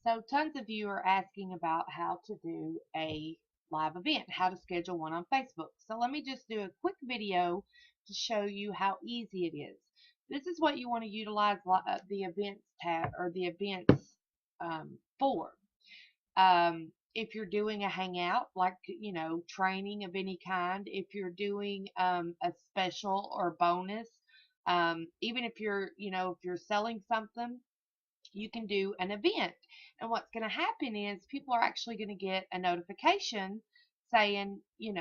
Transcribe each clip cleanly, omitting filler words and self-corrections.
So tons of you are asking about how to do a live event, how to schedule one on Facebook. So let me just do a quick video to show you how easy it is. This is what you want to utilize the events tab or the events for. If you're doing a hangout, like, training of any kind, if you're doing a special or bonus, even if you're selling something, you can do an event. And what's going to happen is people are actually going to get a notification saying, you've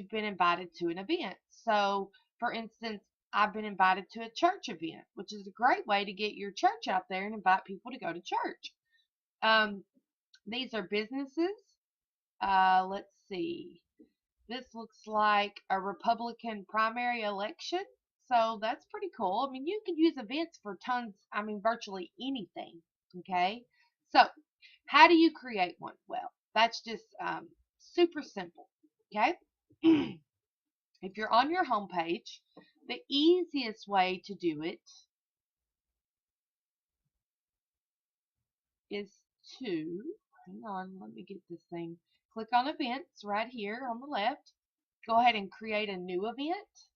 been invited to an event. So, for instance, I've been invited to a church event, which is a great way to get your church out there and invite people to go to church. These are businesses. Let's see. This looks like a Republican primary election. So that's pretty cool. I mean, you can use events for tons, virtually anything. Okay. So, how do you create one? Well, that's just super simple. Okay. If you're on your home page, the easiest way to do it is to, hang on, let me get this thing. Click on events right here on the left. Go ahead and create a new event.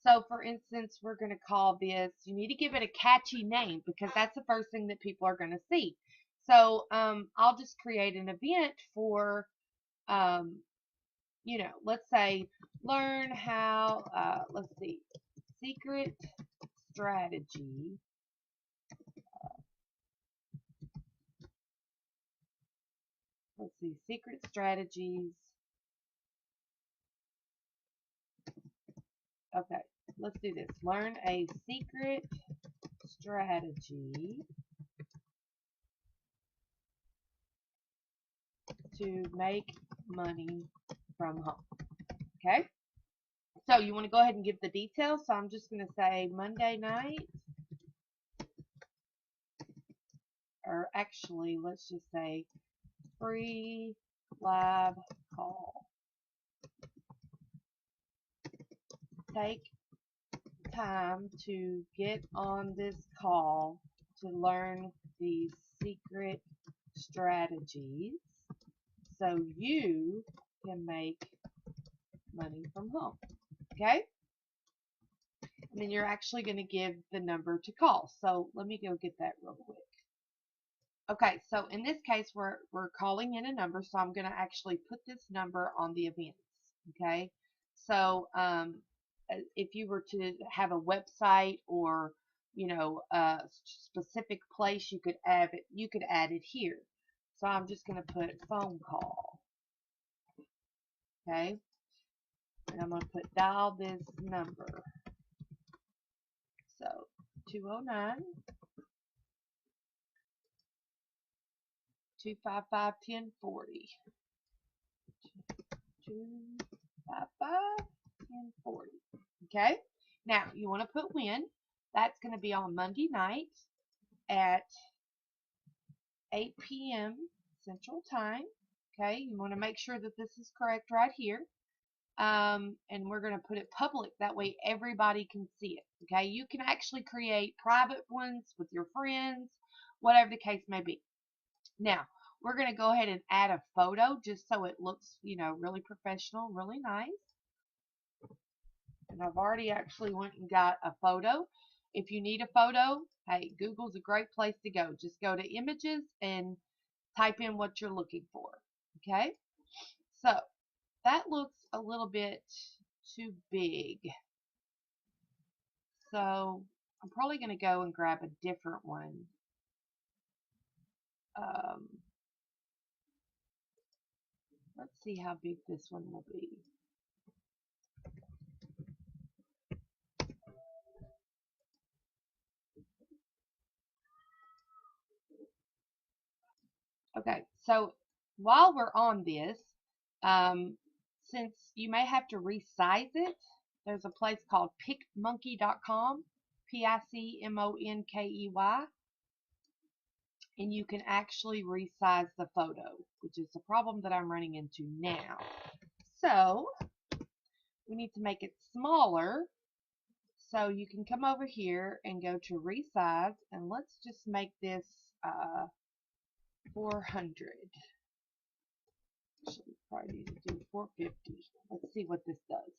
So, for instance, we're going to call this, you need to give it a catchy name because that's the first thing that people are going to see. So, I'll just create an event for, let's say, learn how, let's see, secret strategy. Let's see, secret strategies. Okay, let's do this. Learn a secret strategy to make money from home. Okay? So you want to go ahead and give the details. So I'm just going to say Monday night. Or actually, let's just say free live call. Take time to get on this call to learn these secret strategies so you can make money from home. Okay? And then you're actually going to give the number to call. So let me go get that real quick. Okay, so in this case, we're calling in a number, so I'm going to actually put this number on the events. Okay, so if you were to have a website or a specific place, you could add it. You could add it here. So I'm just going to put phone call. Okay, and I'm going to put dial this number. So 209 255 1040. 255 1040. Okay. Now you want to put when. That's going to be on Monday night at 8 p.m. Central Time. Okay. You want to make sure that this is correct right here. And we're going to put it public. That way everybody can see it. Okay. You can actually create private ones with your friends, whatever the case may be. Now, we're going to go ahead and add a photo just so it looks, really professional, really nice. And I've already actually went and got a photo. If you need a photo, hey, Google's a great place to go. Just go to images and type in what you're looking for. Okay? So, that looks a little bit too big. So, I'm probably going to go and grab a different one. Let's see how big this one will be. Okay, so while we're on this, since you may have to resize it, there's a place called picmonkey.com, Picmonkey, and you can actually resize the photo, which is the problem that I'm running into now. So we need to make it smaller So you can come over here and go to resize, and let's just make this 400. Actually, we probably need to do 450. Let's see what this does.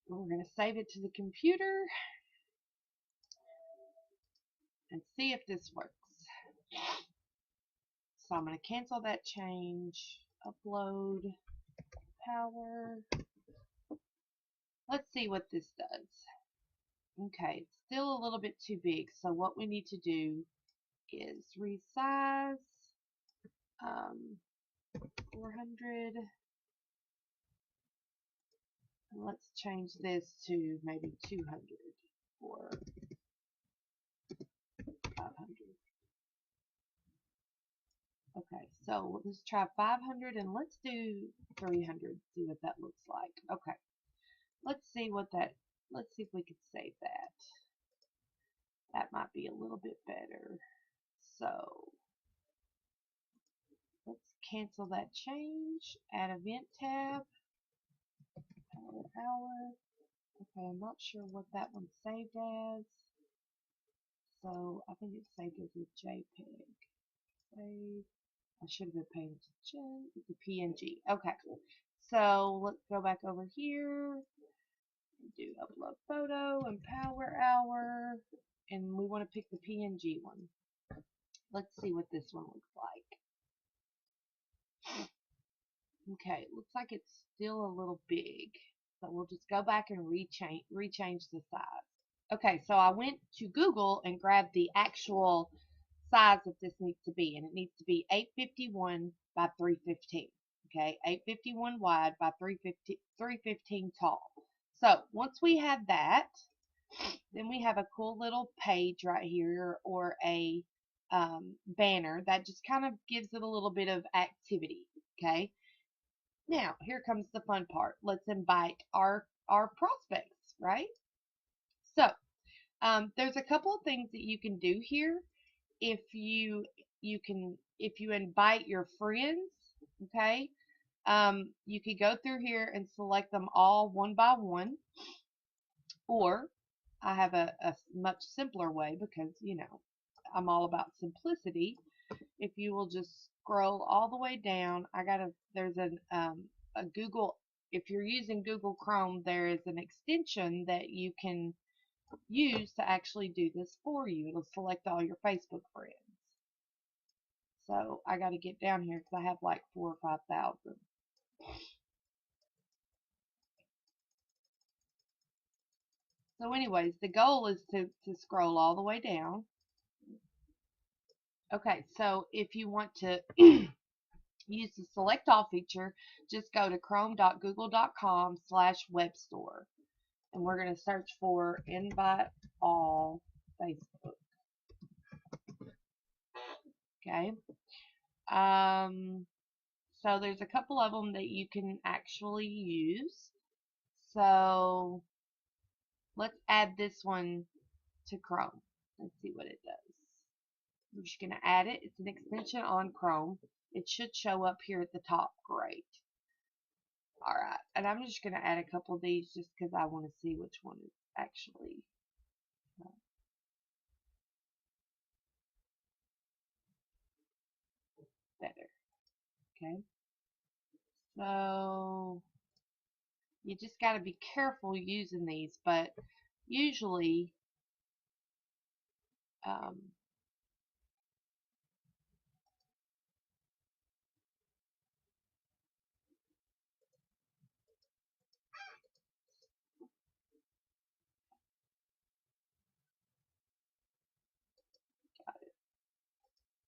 We're going to save it to the computer and see if this works. So I'm going to cancel that change, upload, power. Let's see what this does. Okay, it's still a little bit too big, so what we need to do is resize 400. And let's change this to maybe 200 or 500. Okay, so let's try 500 and let's do 300, see what that looks like. Okay, let's see if we can save that. That might be a little bit better. So let's cancel that change, add event tab, hour. Okay, I'm not sure what that one's saved as. So I think it's saved as a JPEG. Save. I should have been paying attention. It's a PNG. Okay, so let's go back over here and do upload photo and power hour, and we want to pick the PNG one. Let's see what this one looks like. Okay, it looks like it's still a little big, so we'll just go back and rechange the size. Okay, so I went to Google and grabbed the actual size that this needs to be, and it needs to be 851 by 315. Okay, 851 wide by 315 tall. So once we have that, then we have a cool little page right here, or a banner that just kind of gives it a little bit of activity. Okay, now here comes the fun part. Let's invite our prospects, right? So there's a couple of things that you can do here. If you invite your friends, okay, you could go through here and select them all one by one, or I have a much simpler way, because I'm all about simplicity. If you will just scroll all the way down, there's a Google, if you're using Google Chrome, there is an extension that you can use to actually do this for you. It'll select all your Facebook friends. So I got to get down here because I have like 4,000 or 5,000. So anyways, the goal is to scroll all the way down. Okay, so if you want to use the select all feature, just go to chrome.google.com/webstore, and we're going to search for invite all Facebook. Okay. So there's a couple of them that you can actually use. So let's add this one to Chrome. Let's see what it does. I'm just going to add it. It's an extension on Chrome. It should show up here at the top. Great. Alright, and I'm just going to add a couple of these just because I want to see which one is actually better. Okay. So you just got to be careful using these, but usually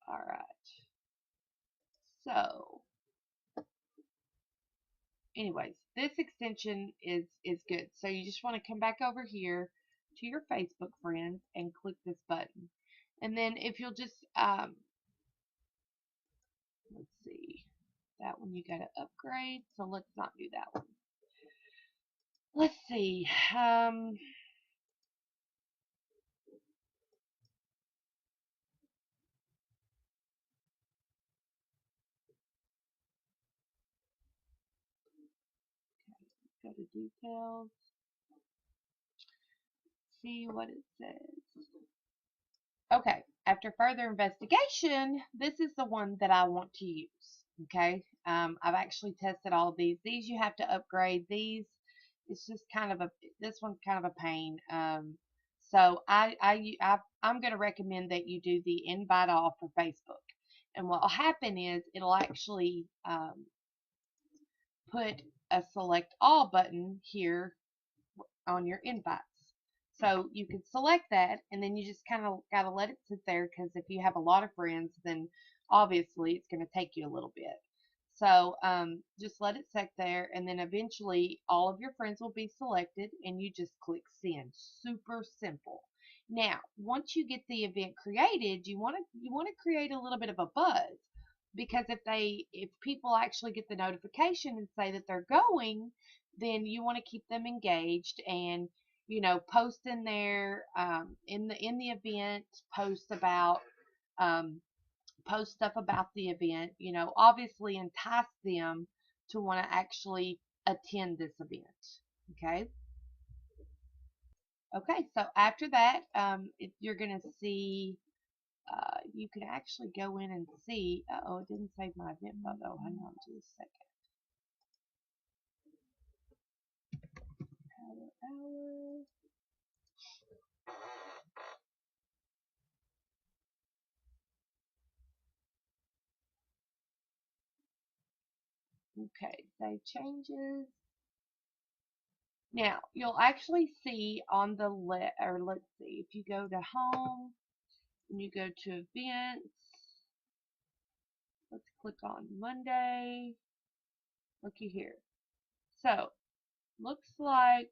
alright. So anyways, this extension is good. So you just want to come back over here to your Facebook friends and click this button. And then if you'll just let's see, that one you got to upgrade, so let's not do that one. Let's see, details. See what it says. Okay, after further investigation, this is the one that I want to use. Okay, I've actually tested all of these. These you have to upgrade. These, it's just kind of a, this one's kind of a pain. So I'm going to recommend that you do the invite all for Facebook. And what will happen is it'll actually put a select all button here on your invites. So you can select that, and then you just kind of got to let it sit there, because if you have a lot of friends, then obviously it's going to take you a little bit. So just let it sit there, and then eventually all of your friends will be selected, and you just click send. Super simple. Now, once you get the event created, you want to create a little bit of a buzz, because if people actually get the notification and say that they're going, then you want to keep them engaged, and post in there, in the event, post stuff about the event, obviously entice them to want to actually attend this event. Okay, so after that, you're going to see, you can actually go in and see, oh, it didn't save my event photo. Hang on just a second. Hour. Okay, save changes. Now, you'll actually see on the left, or let's see, if you go to home and you go to events, let's click on Monday. Looky here. So, looks like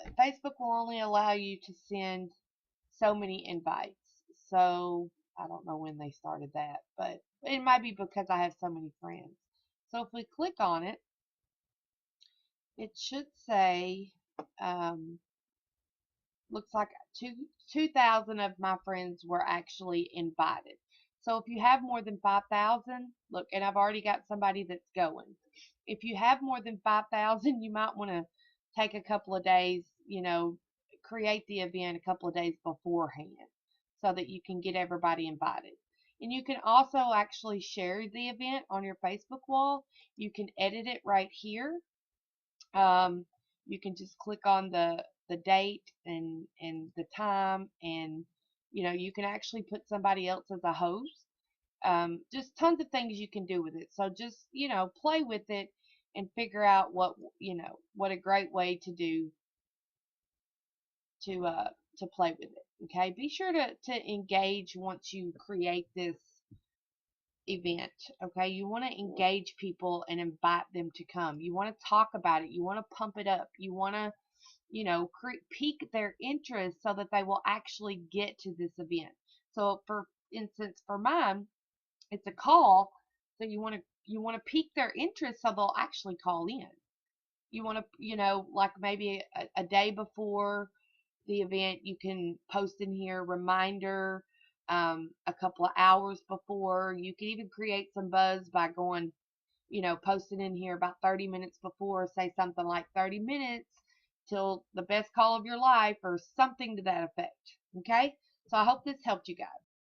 Facebook will only allow you to send so many invites. So, I don't know when they started that, but it might be because I have so many friends. So, if we click on it, it should say, looks like 2,000 of my friends were actually invited. So if you have more than 5,000, look, and I've already got somebody that's going. If you have more than 5,000, you might want to take a couple of days, create the event a couple of days beforehand so that you can get everybody invited. And you can also actually share the event on your Facebook wall. You can edit it right here. You can just click on the date and the time, and you can actually put somebody else as a host. Just tons of things you can do with it. So just play with it and figure out what a great way to do to play with it. Okay, be sure to engage once you create this event. Okay, you want to engage people and invite them to come. You want to talk about it. You want to pump it up. You want to pique their interest so that they will actually get to this event. So for instance, for mine, it's a call. So you want to pique their interest so they'll actually call in. You want to, like maybe a day before the event, you can post in here reminder, a couple of hours before. You can even create some buzz by going, posting in here about 30 minutes before. Say something like 30 minutes till the best call of your life, or something to that effect. Okay, so I hope this helped you guys.